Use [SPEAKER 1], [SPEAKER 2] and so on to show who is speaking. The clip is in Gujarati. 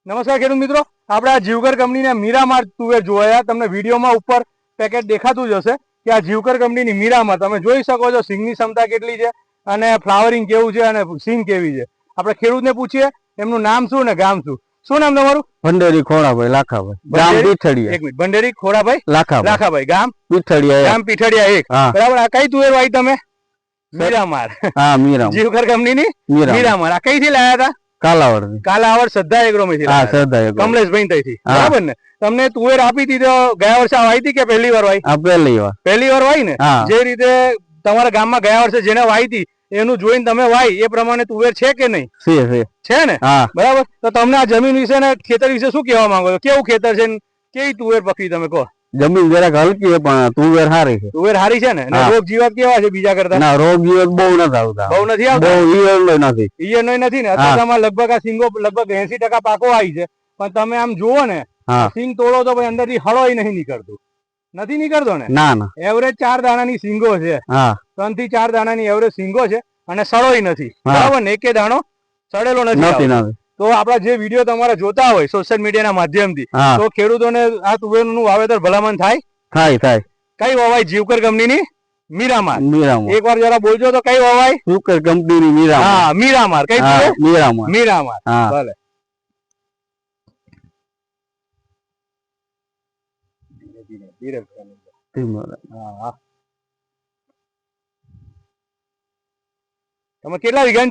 [SPEAKER 1] નમસ્કાર ખેડૂત મિત્રો, આપણે આ જીવકર કંપનીના મીરામાર તુવેર જોયા. તમને વિડીયોમાં ઉપર પેકેટ દેખાતું જ હશે કે આ જીવકર કંપનીની મીરામાર તમે જોઈ શકો છો. સિંગની ક્ષમતા કેટલી છે અને ફ્લાવરિંગ કેવું છે અને સિંગ કેવી છે. આપણે ખેડૂતને પૂછીએ એમનું નામ શું ને ગામ શું. શું નામ તમારું?
[SPEAKER 2] ભંડેરી ખોડાભાઈ લાખાભાઈ, ગામ પીઠડિયા.
[SPEAKER 1] એક મિનિટ, ભંડેરી ખોડાભાઈ લાખાભાઈ, ગામ
[SPEAKER 2] પીઠડિયા.
[SPEAKER 1] ગામ પીઠડિયા એક. બરાબર. આ કઈ તુવેર વાવી તમે? મીરામાર.
[SPEAKER 2] હા, મીરામાર.
[SPEAKER 1] જીવકર કંપનીની મીરામાર. આ કઈથી લાયા હતા? કાલાવડ શ્રદ્ધા એગ્રોમાંથી.
[SPEAKER 2] હા, શ્રદ્ધા
[SPEAKER 1] કમલેશભાઈ ત્યાંથી. બરાબર ને? તમને તુવેર આપી હતી તો ગયા વર્ષે વાવી હતી કે પહેલી વાર વાવી? પહેલી વાર વાવી ને. જે રીતે તમારા ગામમાં ગયા વર્ષે જેને વાવી હતી એનું જોઈને તમે વાવી એ પ્રમાણે તુવેર છે કે નહીં? છે ને. બરાબર. તો તમને આ જમીન વિશે ને ખેતર વિશે શું કહેવા માંગો છો? કેવું ખેતર છે, કેવી તુવેર પકવી તમે કહો?
[SPEAKER 2] જમીન જરાક હલકી છે પણ તુવેર સારી છે.
[SPEAKER 1] તુવેર સારી છે ને. રોગ જીવાત કેવા છે બીજા કરતા?
[SPEAKER 2] ના, રોગ જીવાત બહુ નથી આવતા.
[SPEAKER 1] બહુ નથી આવતા.
[SPEAKER 2] બહુ ઈયળનો નથી.
[SPEAKER 1] ઈયળનો નથી ને. અત્યારમાં લગભગ આ સિંગો લગભગ 80% પાકો આવી છે. પણ તમે આમ જુઓ ને સિંગ તોડો તો અંદર થી હળોય નહીં નીકળતું. નથી નીકળતો ને. ના ના. એવરેજ 4 દાણાની સિંગો છે. 3 થી 4 દાણાની એવરેજ સિંગો છે અને સળોય નથી. બરાબર ને. એકે દાણો સડેલો નથી. તો આપડા જે વિડીયો તમારા જોતા હોય સોશિયલ મીડિયાના માધ્યમથી, તો ખેડૂતોને આ તુવેરનું વાવેતર ભલામણ થાય. કઈ વવાય? જીવકર કંપનીની મીરામાર. એક વાર જરા બોલજો તો કઈ વવાય?
[SPEAKER 2] જીવકર કંપનીની મીરામાર.
[SPEAKER 1] હા, મીરામાર. કઈ તુવેર? મીરામાર. ભલે. તમે કેટલા વીઘા